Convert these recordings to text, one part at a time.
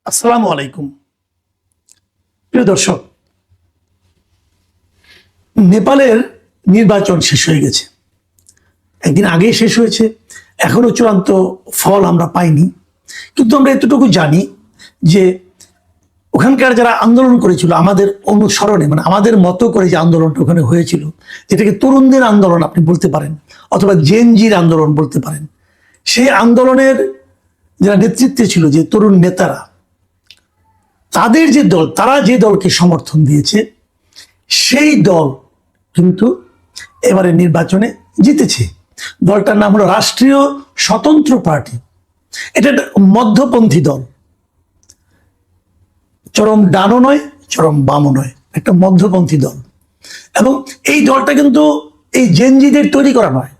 আসসালামু আলাইকুম। প্রিয় দর্শক, নেপালের নির্বাচন শেষ হয়ে গেছে, একদিন আগেই শেষ হয়েছে। এখনো চূড়ান্ত ফল আমরা পাইনি, কিন্তু আমরা এতটুকু জানি যে ওখানকার যারা আন্দোলন করেছিল আমাদের অনুসরণে, মানে আমাদের মতো করে যে আন্দোলনটা ওখানে হয়েছিল, যেটাকে তরুণদের আন্দোলন আপনি বলতে পারেন অথবা জেনজির আন্দোলন বলতে পারেন, সেই আন্দোলনের যারা নেতৃত্বে ছিল, যে তরুণ নেতারা, তাদের যে দল, তারা যে দলকে সমর্থন দিয়েছে, সেই দল কিন্তু এবারে নির্বাচনে জিতেছে। দলটার নাম হলো রাষ্ট্রীয় স্বতন্ত্র পার্টি। এটা একটা মধ্যপন্থী দল, চরম ডানও নয়, চরম বামও নয়, একটা মধ্যপন্থী দল। এবং এই দলটা কিন্তু এই জেনজিদের তৈরি করা নয়।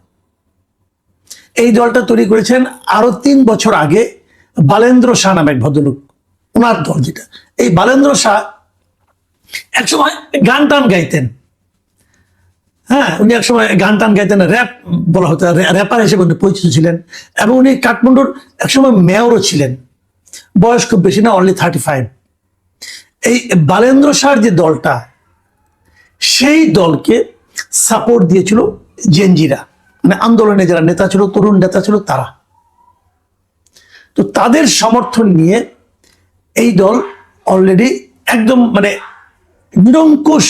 এই দলটা তৈরি করেছেন আরো 3 বছর আগে বালেন্দ্র শাহ নামে এক ভদ্রলোক, ওনার দল যেটা। এই বালেন্দ্র শাহ একসময় গান টান গাইতেন। হ্যাঁ, উনি একসময় গান টান গাইতেন, র্যাপ বলা হতো, র্যাপার হিসেবে উনি পরিচিত ছিলেন। এবং উনি কাঠমান্ডুর একসময় মেয়রও ছিলেন। বয়স খুব বেশি না, অনলি 35। এই বালেন্দ্র শাহর যে দলটা, সেই দলকে সাপোর্ট দিয়েছিল জেনজিরা, মানে আন্দোলনে যারা নেতা ছিল, তরুণ নেতা ছিল, তারা। তো তাদের সমর্থন নিয়ে এই দল অলরেডি একদম মানে নিরঙ্কুশ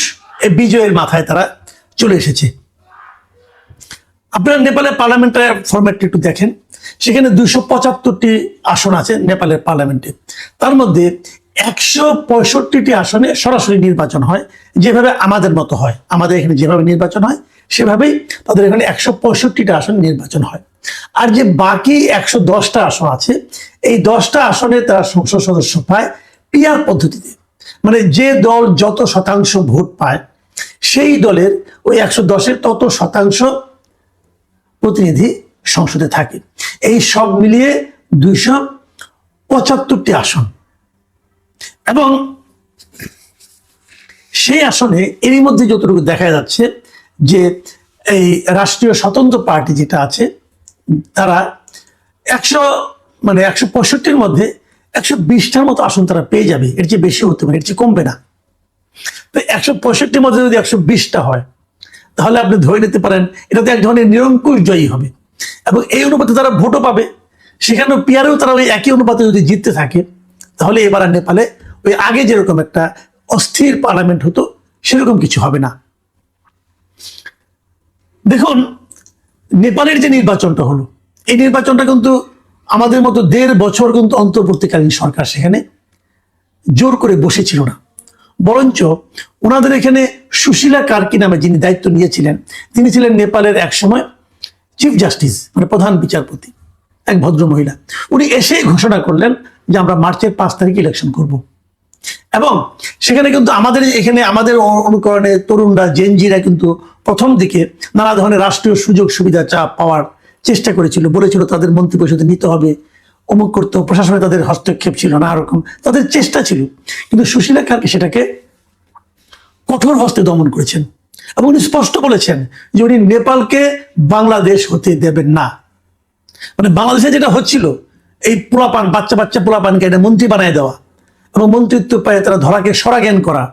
বিজয়ের মাথায় তারা চলে এসেছে। আপনারা নেপালের পার্লামেন্টের ফরম্যাটটা একটু দেখেন, সেখানে 275টি আসন আছে নেপালের পার্লামেন্টে। তার মধ্যে 165টি আসনে সরাসরি নির্বাচন হয়, যেভাবে আমাদের মতো হয়। আমাদের এখানে যেভাবে নির্বাচন হয় সেভাবেই তাদের এখানে 165টা আসন নির্বাচন হয়। আর যে বাকি 110টা আসন আছে, এই 10টা আসনে তারা সংসদ সদস্য পায় পিআর পদ্ধতিতে। মানে যে দল যত শতাংশ ভোট পায়, সেই দলের ওই 110-এর তত শতাংশ প্রতিনিধি সংসদে থাকে। এই সব মিলিয়ে 275টি আসন। এবং সেই আসনে এরই মধ্যে যতটুকু দেখা যাচ্ছে যে এই রাষ্ট্রীয় স্বতন্ত্র পার্টি যেটা আছে, তারা 165-র মধ্যে 120টার মতো আসন তারা পেয়ে যাবে। এর চেয়ে বেশি হতে পারে, এর চেয়ে কমবে না। তো 165-র মধ্যে যদি 120টা হয়, তাহলে আপনি ধরে নিতে পারেন এটা তো এক ধরনের নিরঙ্কুশ জয়ী হবে। এবং এই অনুপাতে তারা ভোটও পাবে। সেখানেও পিয়ারেও তারা ওই একই অনুপাতে যদি জিততে থাকে, তাহলে এবার আর নেপালে ওই আগে যেরকম একটা অস্থির পার্লামেন্ট হতো, সেরকম কিছু হবে না। দেখুন, নেপালের যে নির্বাচনটা হলো, এই নির্বাচনটা কিন্তু আমাদের মতো 1.5 বছর কিন্তু অন্তর্বর্তীকালীন সরকার সেখানে জোর করে বসেছিল না। বরঞ্চ ওনাদের এখানে সুশীলা কার্কি নামে যিনি দায়িত্ব নিয়েছিলেন, তিনি ছিলেন নেপালের একসময় চিফ জাস্টিস, মানে প্রধান বিচারপতি, এক ভদ্র মহিলা। উনি এসে ঘোষণা করলেন যে আমরা মার্চের 5 তারিখে ইলেকশন করব। এবং সেখানে কিন্তু আমাদের এখানে আমাদের অনুকরণে তরুণরা, জেনজিরা কিন্তু প্রথম দিকে নানা ধরনের রাষ্ট্রীয় সুযোগ সুবিধা পাওয়ার চেষ্টা করেছিল, বলেছিল তাদের মন্ত্রিপরিষদে নিতে হবে, অমুক করতে, প্রশাসনে তাদের হস্তক্ষেপ ছিল না, এরকম তাদের চেষ্টা ছিল। কিন্তু সুশীলা কার্কি সেটাকে কঠোর হস্তে দমন করেছেন। এবং উনি স্পষ্ট বলেছেন যে উনি নেপালকে বাংলাদেশ হতে দেবেন না। মানে বাংলাদেশে যেটা হচ্ছিল, এই পোলাপান, বাচ্চা বাচ্চা পোলাপানকে এটা মন্ত্রী বানায় দেওয়া এবং মন্ত্রিত্ব পেয়ে তারা ধরাকে সরাজ্ঞান করা,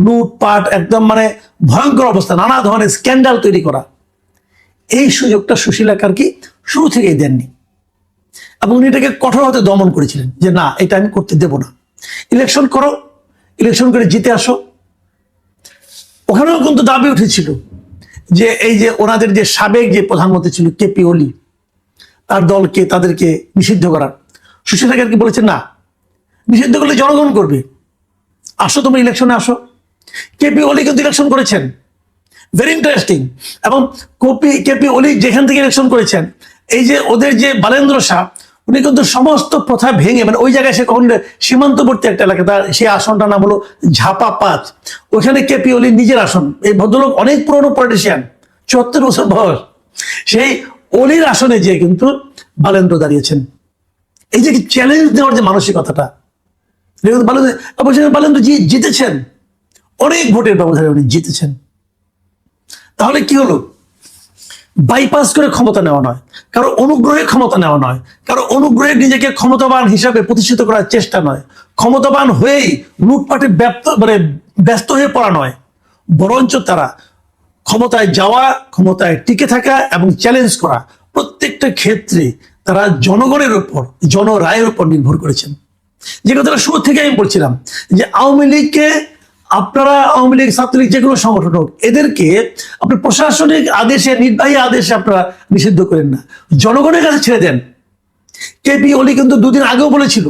লুটপাট, একদম মানে ভয়ঙ্কর অবস্থা, নানা ধরনের স্ক্যান্ডাল তৈরি করা, এই সুযোগটা সুশীলা কার্কি শুরু থেকেই দেননি। এবং উনি এটাকে কঠোর হতে দমন করেছিলেন যে না, এটা আমি করতে দেব না, ইলেকশন করো, ইলেকশন করে জিতে আসো। ওখানেও কিন্তু দাবি উঠেছিল যে এই যে ওনাদের যে সাবেক যে প্রধানমন্ত্রী ছিল কেপি ওলি, তার দলকে, তাদেরকে নিষিদ্ধ করার। সুশীলা কার্কি বলেছেন না, নিষিদ্ধ করলে জনগণ করবে, আসো তোমরা ইলেকশনে আসো। কেপি ওলি কিন্তু ইলেকশন করেছেন, ভেরি ইন্টারেস্টিং। এবং কেপি ওলি যেখান থেকে ইলেকশন করেছেন, এই যে ওদের যে বালেন্দ্র শাহ, উনি কিন্তু সমস্ত প্রথা ভেঙে, মানে ওই জায়গায় সে কখন সীমান্তবর্তী একটা এলাকা, তার সেই আসনটার নাম হলো ঝাপা 5। ওইখানে কেপি ওলি নিজের আসন। এই ভদ্রলোক অনেক পুরনো পলিটিশিয়ান, 74 বছর বয়স। সেই অলির আসনে যে কিন্তু বালেন্দ্র দাঁড়িয়েছেন। এই যে চ্যালেঞ্জ দেওয়ার যে মানসিকতাটা, বালেন্দ্র জিতেছেন, অনেক ভোটের ব্যবধানে উনি জিতেছেন। তাহলে কি হলো? বাইপাস করে ক্ষমতা নেওয়া নয়, কারো অনুগ্রহে ক্ষমতা নেওয়া নয়, কারো অনুগ্রহে নিজেকে ক্ষমতাবান হিসাবে প্রতিষ্ঠিত করার চেষ্টা নয়, ক্ষমতাবান হয়েই লুটপাটে ব্যস্ত হয়ে পড়া নয়, বরঞ্চ তারা ক্ষমতায় যাওয়া, ক্ষমতায় টিকে থাকা এবং চ্যালেঞ্জ করা প্রত্যেকটা ক্ষেত্রে তারা জনগণের উপর, জনরায়ের উপর নির্ভর করেছেন। যে কথাটা শুরু থেকে আমি বলছিলাম যে আওয়ামী লীগকে আপনারা, আওয়ামী লীগ, ছাত্রলীগ, যে কোনো সংগঠন হোক, এদেরকে আপনি প্রশাসনিক আদেশে, নির্বাহী আদেশে আপনারা নিষিদ্ধ করেন না, জনগণের কাছে ছেড়ে দেন। কেপি ওলি কিন্তু দুদিন আগেও বলেছিল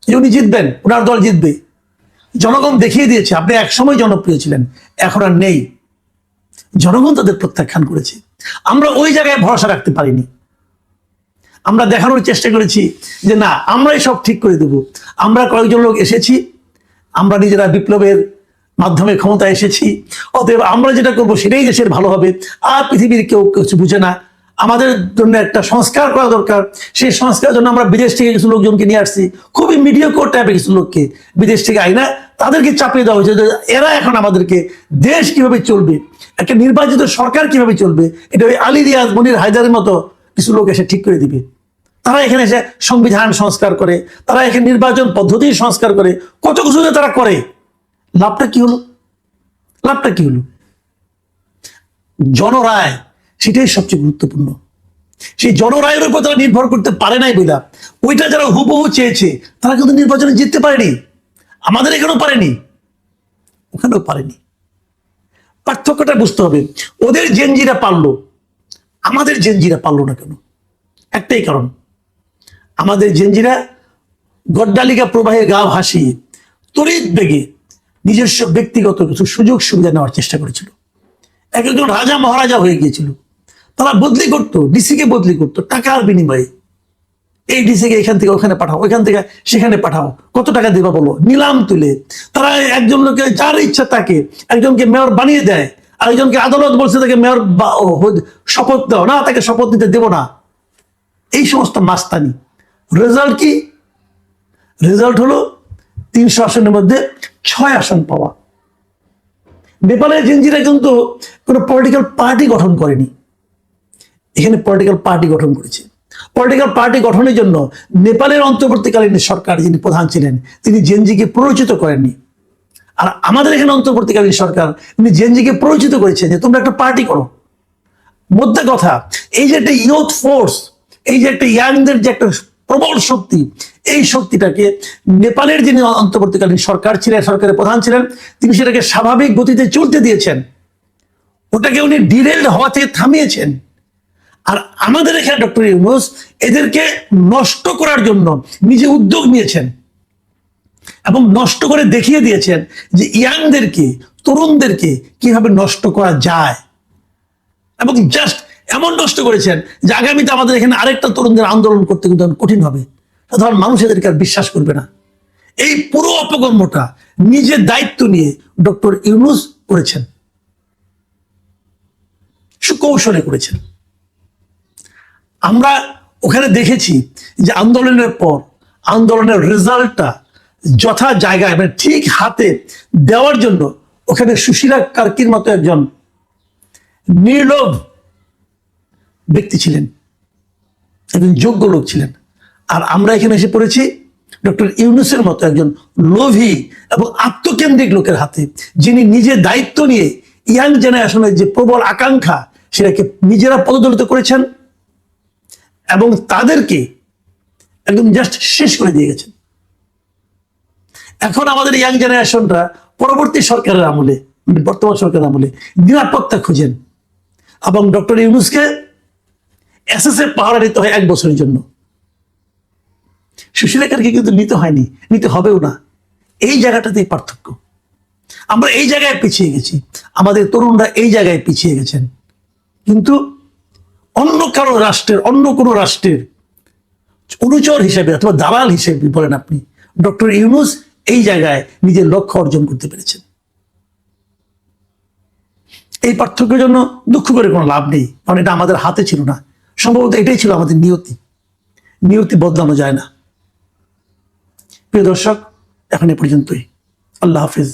যে উনি জিতবেন, ওনার দল জিতবে। জনগণ দেখিয়ে দিয়েছে আপনি একসময় জনপ্রিয় ছিলেন, এখন আর নেই। জনগণ তাদের প্রত্যাখ্যান করেছে। আমরা ওই জায়গায় ভরসা রাখতে পারিনি। আমরা দেখানোর চেষ্টা করেছি যে না, আমরাই সব ঠিক করে দেব। আমরা কয়েকজন লোক এসেছি, আমরা নিজেরা বিপ্লবের মাধ্যমে ক্ষমতা এসেছি, অতএব আমরা যেটা করবো সেটাই দেশের ভালো হবে, আর পৃথিবীর কেউ কিছু বুঝে না। আমাদের জন্য একটা সংস্কার করা দরকার, সেই সংস্কারের জন্য আমরা বিদেশ থেকে কিছু লোকজনকে নিয়ে আসছি, খুবই মিডিয়াকোর টাইপের কিছু লোককে বিদেশ থেকে আইনা তাদেরকে চাপিয়ে দেওয়া হয়েছে যে এরা এখন আমাদেরকে দেশ কিভাবে চলবে, একটা নির্বাচিত সরকার কিভাবে চলবে, এটা ওই আলী রিয়াজ, মনির হায়দারের মতো কিছু লোক এসে ঠিক করে দিবে। তারা এখানে এসে সংবিধান সংস্কার করে, তারা এখানে নির্বাচন পদ্ধতি সংস্কার করে, কত কিছু তারা করে। লাভটা কি হলো? লাভটা কি হলো? জনরায়, সেটাই সবচেয়ে গুরুত্বপূর্ণ। সেই জনরায়ের উপর তারা নির্ভর করতে পারে নাই বইলা, ওইটা যারা হুবহু চেয়েছে তারা কিন্তু নির্বাচনে জিততে পারেনি। আমাদের এখানেও পারেনি, ওখানেও পারেনি। পার্থক্যটা বুঝতে হবে। ওদের জেনজিরা পারলো, আমাদের জেনজিরা পারলো না কেন? একটাই কারণ, আমাদের জেনজিরা গড্ডালিকা প্রবাহে গা ভাসিয়ে তড়িৎ বেগে নিজস্ব ব্যক্তিগত কিছু সুযোগ সুবিধা নেওয়ার চেষ্টা করেছিল। এক একজন রাজা মহারাজা হয়ে গিয়েছিল। তারা বদলি করতো, ডিসিকে বদলি করতো টাকার বিনিময়ে। এই ডিসিকে এখান থেকে ওখানে পাঠাও, ওইখান থেকে সেখানে পাঠাও, কত টাকা দেবা বলো, নিলাম তুলে। তারা একজন লোকে যার ইচ্ছা তাকে, একজনকে মেয়র বানিয়ে দেয়, আরেকজনকে আদালত বলছে তাকে মেয়র শপথ দাও, না তাকে শপথ নিতে দেব না। এই সমস্ত মাস্তানি। রেজাল্ট কি? রেজাল্ট হলো 300 আসনের মধ্যে 6 আসন পাওয়া। নেপালের জেনজিরা কিন্তু কোনো পলিটিক্যাল পার্টি গঠন করেনি, এখানে পলিটিক্যাল পার্টি গঠন করেছে। পলিটিক্যাল পার্টি গঠনের জন্য নেপালের অন্তর্বর্তীকালীন সরকার যিনি প্রধান ছিলেন, তিনি জেনজিকে প্ররোচিত করেননি। আর আমাদের এখানে অন্তর্বর্তীকালীন সরকার, তিনি জেনজিকে প্ররোচিত করেছে যে তোমরা একটা পার্টি করো। মধ্যে কথা, এই যে একটা ইয়ুথ ফোর্স, এই যে একটা ইয়াংদের যে একটা প্রবল শক্তি, এই শক্তিটাকে নেপালের যিনি অন্তর্বর্তীকালীন সরকার ছিলেন, সরকারের প্রধান ছিলেন, তিনি সেটাকে স্বাভাবিক গতিতে চলতে দিয়েছেন। ওটাকে উনি ডিরেলড হওয়া থেকে থামিয়েছেন। আর আমাদের এখানে ডক্টর ইউনূস এদেরকে নষ্ট করার জন্য নিজে উদ্যোগ নিয়েছেন এবং নষ্ট করে দেখিয়ে দিয়েছেন যে ইয়াংদেরকে, তরুণদেরকে কিভাবে নষ্ট করা যায়। এবং জাস্ট এমন নষ্ট করেছেন যে আগামীতে আমাদের এখানে আরেকটা তরুণদের আন্দোলন করতে কিন্তু কঠিন হবে। সাধারণ মানুষ এদেরকে আর বিশ্বাস করবে না। এই পুরো অপকর্মটা নিজের দায়িত্ব নিয়ে ডক্টর ইউনূস করেছেন, সুকৌশলে করেছেন। আমরা ওখানে দেখেছি যে আন্দোলনের পর আন্দোলনের রেজাল্টটা যথা জায়গায়, মানে ঠিক হাতে দেওয়ার জন্য ওখানে সুশীলা কার্কির মতো একজন নির্লোভ ব্যক্তি ছিলেন, একজন যোগ্য লোক ছিলেন। আর আমরা এখানে এসে পড়েছি ডক্টর ইউনূসের মতো একজন লোভী এবং আত্মকেন্দ্রিক লোকের হাতে, যিনি নিজে দায়িত্ব নিয়ে ইয়াং জেনারেশনের যে প্রবল আকাঙ্ক্ষা সেটাকে নিজেরা পদদলিত করেছেন এবং তাদেরকে একদম জাস্ট শেষ করে দিয়ে গেছেন। এখন আমাদের ইয়াং জেনারেশনরা পরবর্তী সরকারের আমলে, বর্তমান সরকারের আমলে নিরাপত্তা খুঁজেন এবং ডক্টর ইউনূসকে এসএসএফ পাহারা নিতে হয় 1 বছরের জন্য। সুশীলা কার্কি কিন্তু নিতে হয়নি, নিতে হবেও না। এই জায়গাটাতেই পার্থক্য। আমরা এই জায়গায় পিছিয়ে গেছি, আমাদের তরুণরা এই জায়গায় পিছিয়ে গেছেন। কিন্তু অন্য কারো রাষ্ট্রের, অন্য কোনো রাষ্ট্রের অনুচর হিসেবে অথবা দালাল হিসেবে বলেন আপনি, ডক্টর ইউনূস এই জায়গায় নিজের লক্ষ্য অর্জন করতে পেরেছেন। এই পার্থক্যের জন্য দুঃখ করে কোনো লাভ নেই, কারণ এটা আমাদের হাতে ছিল না। সম্ভবত এটাই ছিল আমাদের নিয়তি। নিয়তি বদলানো যায় না। প্রিয় দর্শক, এখন এ পর্যন্তই। আল্লাহ হাফিজ।